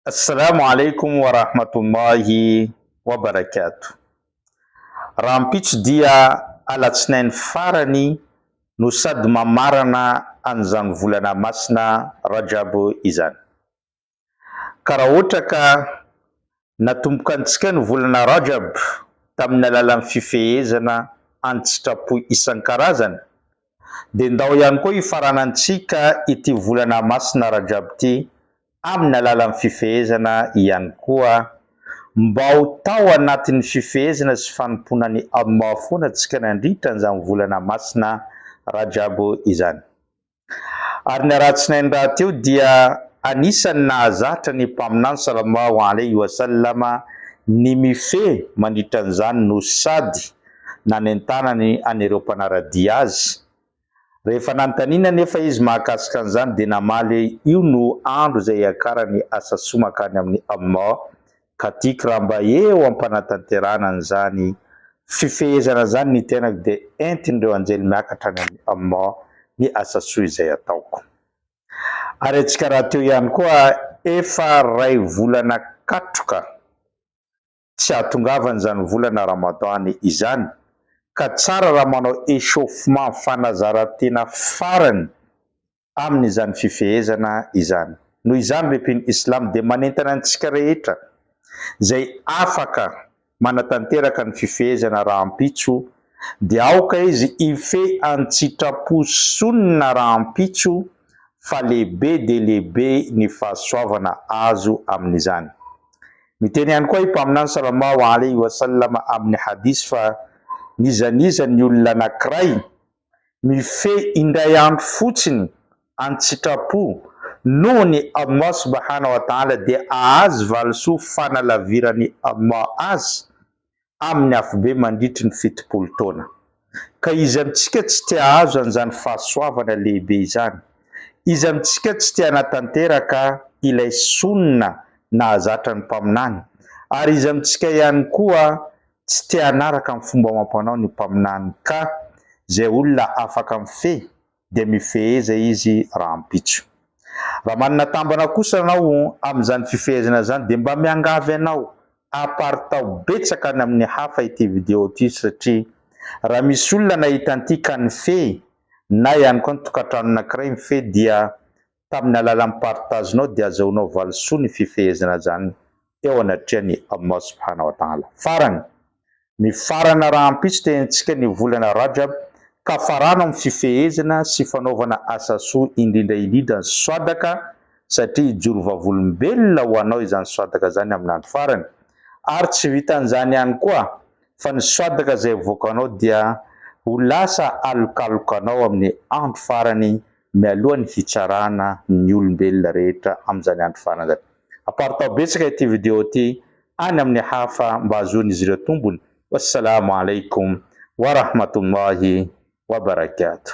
Assalamu alaikum wa rahmatullahi wa barakatuh. Raha mpitso dia alatsinainy farany no sady mamarana an'izany volana masina Rajab izany. Ka raha ohatra ka natomboka antsika ny volana Rajab tamin'ny alalan'ny fifehezana an-tsitrapo isan-karazany, dia ndao ihany koa hifaranantsika ity volana masina Rajab ity amin'ny alalan'ny fifehezana ihany koa, mba ho tao anatin'ny fifehezana sy fanomponany Allah foana antsika nandritra an'izany volana masina Rajab izany. Ary ny aratsinainy rahateo dia anisany nahazatra ny mpaminany sallallahu alaihi wasallama ny mifehy mandritra an'izany no sady nanentanany an'ireo mpanaradia azy. Rehefa nanontaniana nefa izy mahakasika an'izany dia namaly io no andro izay iakarany asa soa makany amin'ny Allah, ka tiako raha mba eo ampanatanterahana an'izany fifehezana zany ny tenako dia entin'ireo anjely miakatra any amin'ny Allah ny asa soa izay ataoko. Ary antsika rahateo ihany koa efa ray volana katroka tsy hahatongavan' izany volana Ramadany izany, ka tsara raha manao échauffement fanazarantena farany amin'izany fifehezana izany. Noho izany repin'ny Islam dia manentana antsika rehetra izay afaka manatanteraka ny fifehezana raha ampitso dia aoka izy hifehy an-tsitrapo sonina raha ampitso, fa lehibe dia lehibe ny fahasoavana azo amin'izany. Miteny ihany koa mpaminany sallallahu alaihi wasallama amin'ny hadisy fa nizaniza ny olona anankiray mifehy indray andro fotsiny an-tsitrapo noho ny Allah subhanahu wa ta'ala dia ahazo valisoa fanalavirany Allah azy amin'ny afobe mandritry ny 70 taona. Ka izy amintsika tsy tia ahazo an'izany fahasoavana lehibe izany, izy amintsika tsy tia hanatanteraka ilay sonina nahazatra ny mpaminany, ary izy amintsika ihany koa tsy tia hanaraka amin'ny fomba amam-panao ny mpaminany, ka izay olona afaka mifehy dia mifeheza izy raha ampitso. Raha manana tambana kosa ianao amin'izany fifehezana izany dia mba miangavy ianao aparitao betsaka any amin'ny hafa ity video ity, satria raha misy olona nahita an'ity ka nifehy na ihany koa ny tokantrano anankiray mifehy dia tamin'ny alalan'ny partagenao dia azahoanao valisoa ny fifehezana izany eo anatrehan'ny Allah subhanahu wa ta'ala. Farany mifarana raha ampitso tentsika ny volana Rajab, ka farana amin'ny fifehezana sy fanaovana asa soa indrindra indrindra ny swadaka, satria hijoro vavolombelona ho anao izany swadaka izany amin'ny andro farany. Ary tsy vitan'izany ihany koa fa ny swadaka izay voakanao dia ho lasa alokalokanao amin'ny andro farany mialohan'ny hitsarana ny olombelona rehetra amin'izany andro farany. Aparitao betsaka ity video ity any amin'ny hafa mba ahazoan'izy ireo tombony. Wassalamu alaikum wa rahmatullahi wa barakatuh.